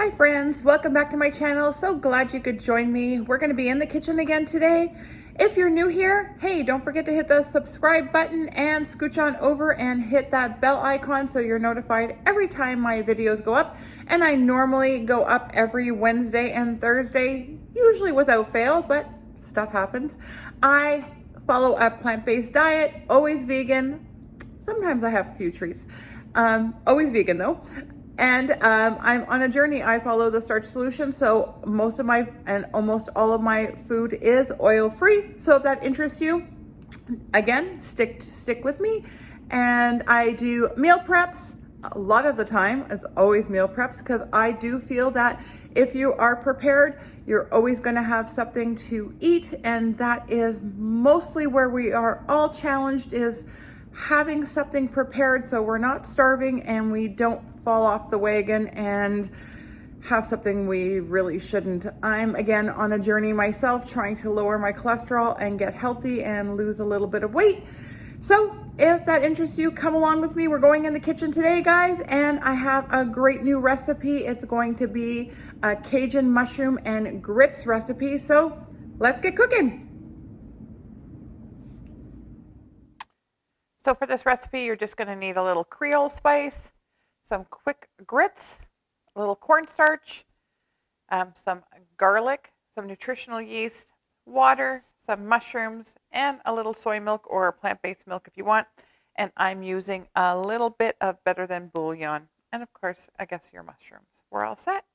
Hi friends, welcome back to my channel. So glad you could join me. We're going to be in the kitchen again today. If you're new here, hey, don't forget to hit the subscribe button and scooch on over and hit that bell icon so you're notified every time my videos go up. And I normally go up every Wednesday and Thursday, usually without fail, but stuff happens. I follow a plant-based diet, always vegan. Sometimes I have a few treats. Always vegan though. And I'm on a journey. I follow the Starch solution. So most of my and almost all of my food is oil free. So if that interests you, again, stick with me. And I do meal preps. A lot of the time, it's always meal preps because I do feel that if you are prepared, you're always going to have something to eat. And that is mostly where we are all challenged, is having something prepared so we're not starving and we don't fall off the wagon and have something we really shouldn't. I'm again on a journey myself, trying to lower my cholesterol and get healthy and lose a little bit of weight. So if that interests you, come along with me. We're going in the kitchen today, guys, and I have a great new recipe. It's going to be a Cajun mushroom and grits recipe. So let's get cooking. So for this recipe, you're just going to need a little Creole spice, some quick grits, a little cornstarch, some garlic, some nutritional yeast, water, some mushrooms, and a little soy milk or plant-based milk if you want. And I'm using a little bit of better than bouillon. And of course, I guess your mushrooms. We're all set.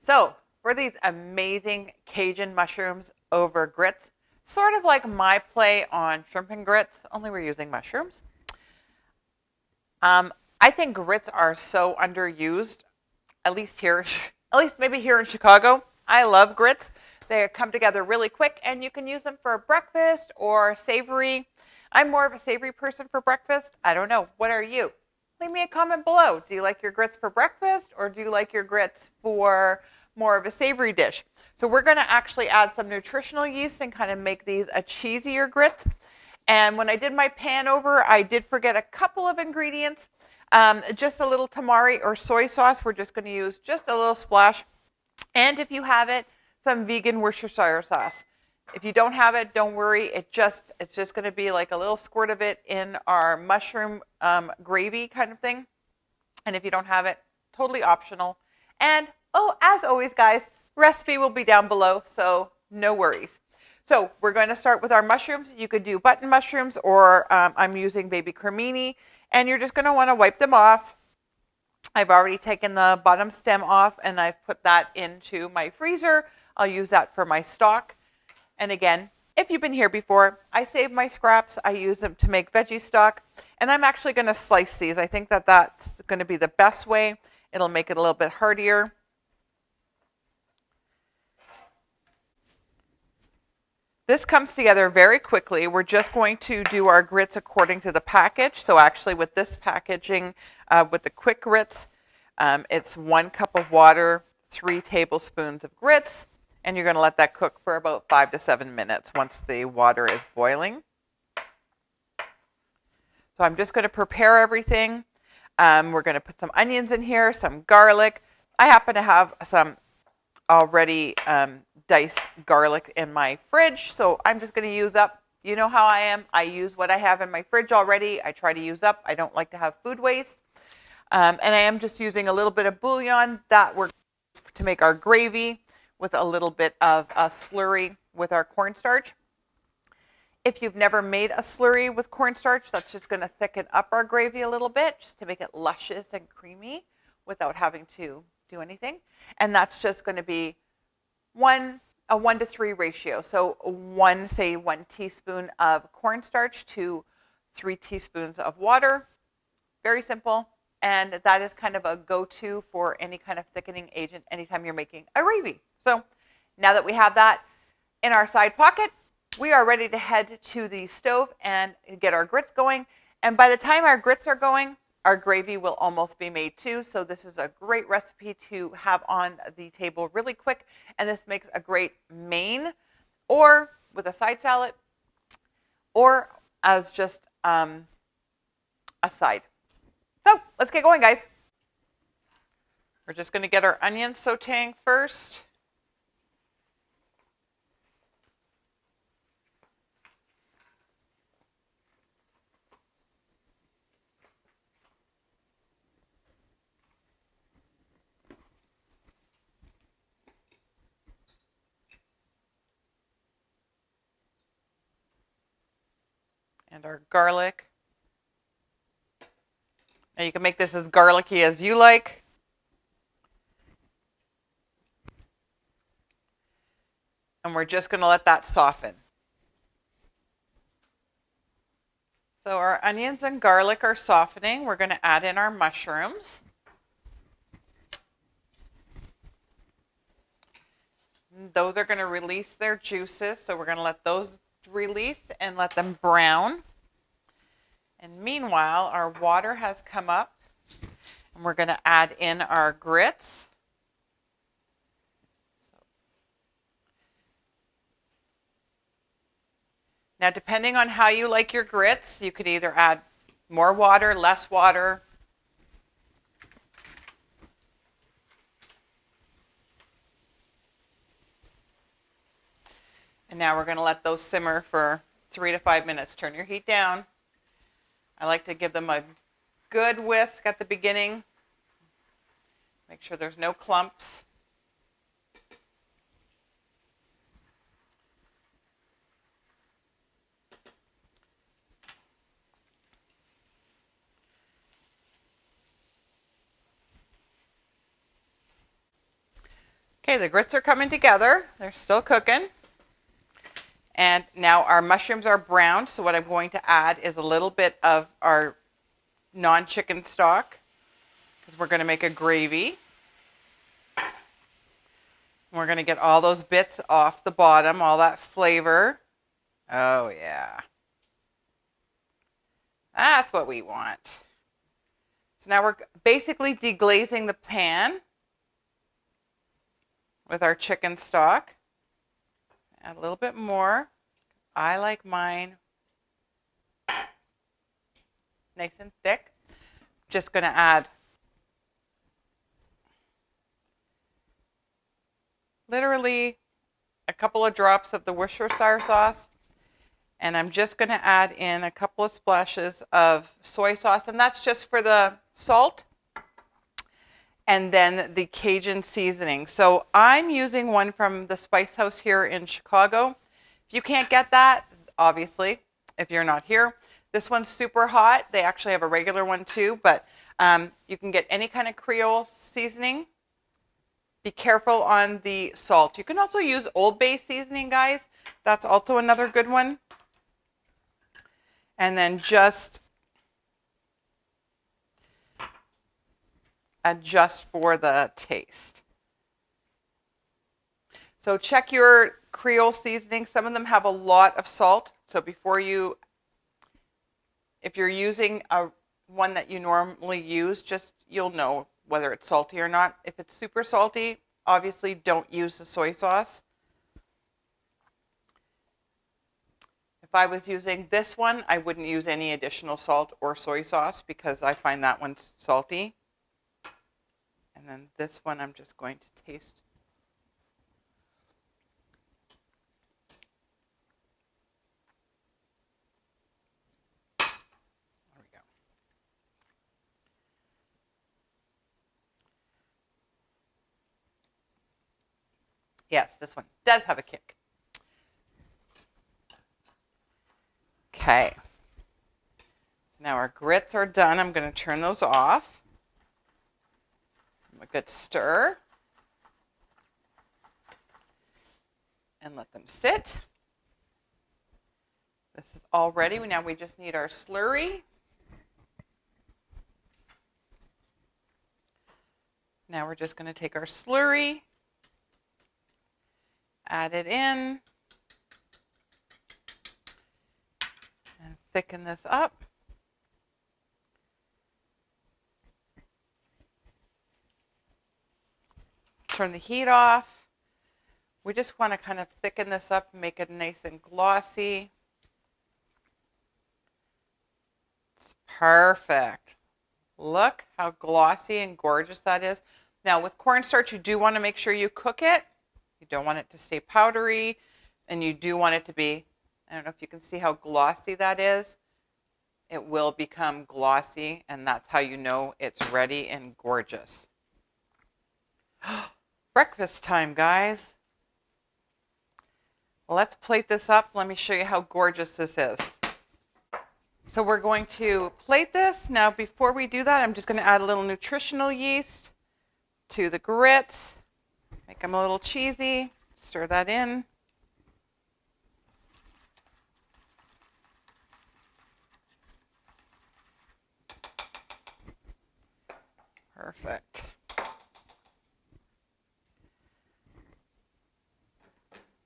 So for these amazing Cajun mushrooms over grits, sort of like my play on shrimp and grits, only we're using mushrooms. I think grits are so underused, at least maybe here in Chicago. I love grits. They come together really quick and you can use them for breakfast or savory. I'm more of a savory person for breakfast. I don't know. What are you? Leave me a comment below. Do you like your grits for breakfast or do you like your grits for more of a savory dish? So we're going to actually add some nutritional yeast and kind of make these a cheesier grit. And when I did my pan over, I did forget a couple of ingredients. Just a little Tamara or soy sauce. We're just going to use just a little splash. And if you have it, some vegan Worcestershire sauce. If you don't have it, don't worry. It's just going to be like a little squirt of it in our mushroom gravy kind of thing. And if you don't have it, totally optional. And as always, guys, recipe will be down below, so no worries. So we're going to start with our mushrooms. You could do button mushrooms or I'm using baby cremini. And you're just going to want to wipe them off. I've already taken the bottom stem off and I've put that into my freezer. I'll use that for my stock. And again, if you've been here before, I save my scraps. I use them to make veggie stock. And I'm actually going to slice these. I think that that's going to be the best way. It'll make it a little bit heartier. This comes together very quickly. We're just going to do our grits according to the package. So actually with this packaging, with the quick grits, it's 1 cup of water, 3 tablespoons of grits, and you're going to let that cook for about 5 to 7 minutes once the water is boiling. So I'm just going to prepare everything. We're going to put some onions in here, some garlic. I happen to have some already diced garlic in my fridge, so I'm just going to use up, you know how I am, I use what I have in my fridge already. I try to use up. I don't like to have food waste. And I am just using a little bit of bouillon that we're to make our gravy with a little bit of a slurry with our cornstarch. If you've never made a slurry with cornstarch, that's just going to thicken up our gravy a little bit just to make it luscious and creamy without having to do anything. And that's just going to be a 1 to 3 ratio. So 1 teaspoon of cornstarch to 3 teaspoons of water. Very simple. And that is kind of a go-to for any kind of thickening agent anytime you're making a gravy. So now that we have that in our side pocket, we are ready to head to the stove and get our grits going. And by the time our grits are going, our gravy will almost be made too. So this is a great recipe to have on the table really quick. And this makes a great main or with a side salad or as just a side. So let's get going, guys. We're just going to get our onions sauteing first. And our garlic. Now you can make this as garlicky as you like. And we're just going to let that soften. So our onions and garlic are softening. We're going to add in our mushrooms. Those are going to release their juices, so we're going to let those release and let them brown. And meanwhile, our water has come up, and we're going to add in our grits. Now, depending on how you like your grits, you could either add more water, less water. And now we're going to let those simmer for 3 to 5 minutes. Turn your heat down. I like to give them a good whisk at the beginning. Make sure there's no clumps. Okay, the grits are coming together. They're still cooking. And now our mushrooms are browned, so what I'm going to add is a little bit of our non-chicken stock, because we're going to make a gravy. We're going to get all those bits off the bottom, all that flavor. Oh, yeah. That's what we want. So now we're basically deglazing the pan with our chicken stock. Add a little bit more. I like mine nice and thick. Just going to add literally a couple of drops of the Worcestershire sauce. And I'm just going to add in a couple of splashes of soy sauce. And that's just for the salt. And then the Cajun seasoning. So I'm using one from the Spice House here in Chicago. If you can't get that, obviously, if you're not here, this one's super hot. They actually have a regular one too, but you can get any kind of Creole seasoning. Be careful on the salt. You can also use Old Bay seasoning, guys. That's also another good one. And then just adjust for the taste. So check your Creole seasoning. Some of them have a lot of salt. So before you, if you're using one that you normally use, just you'll know whether it's salty or not. If it's super salty, obviously don't use the soy sauce. If I was using this one, I wouldn't use any additional salt or soy sauce because I find that one salty. And then this one I'm just going to taste. There we go. Yes, this one does have a kick. Okay. Now our grits are done. I'm going to turn those off. A good stir. And let them sit. This is all ready. Now we just need our slurry. Now we're just going to take our slurry, add it in, and thicken this up. Turn the heat off. We just want to kind of thicken this up and make it nice and glossy. It's perfect. Look how glossy and gorgeous that is. Now with cornstarch, you do want to make sure you cook it. You don't want it to stay powdery, and you do want it to be, I don't know if you can see how glossy that is. It will become glossy, and that's how you know it's ready and gorgeous. Breakfast time, guys. Let's plate this up. Let me show you how gorgeous this is. So we're going to plate this. Now, before we do that, I'm just going to add a little nutritional yeast to the grits. Make them a little cheesy. Stir that in. Perfect.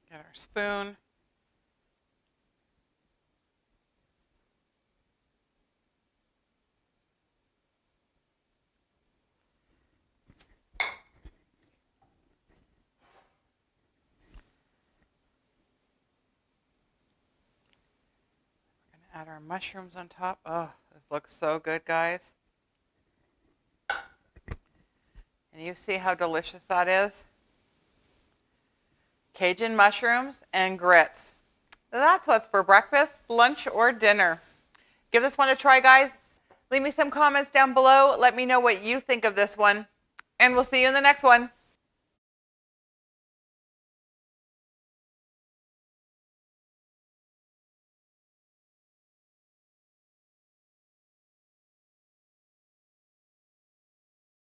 Get our spoon. We're going to add our mushrooms on top. Oh, this looks so good, guys. And you see how delicious that is? Cajun mushrooms and grits. That's what's for breakfast, lunch, or dinner. Give this one a try, guys. Leave me some comments down below. Let me know what you think of this one. And we'll see you in the next one.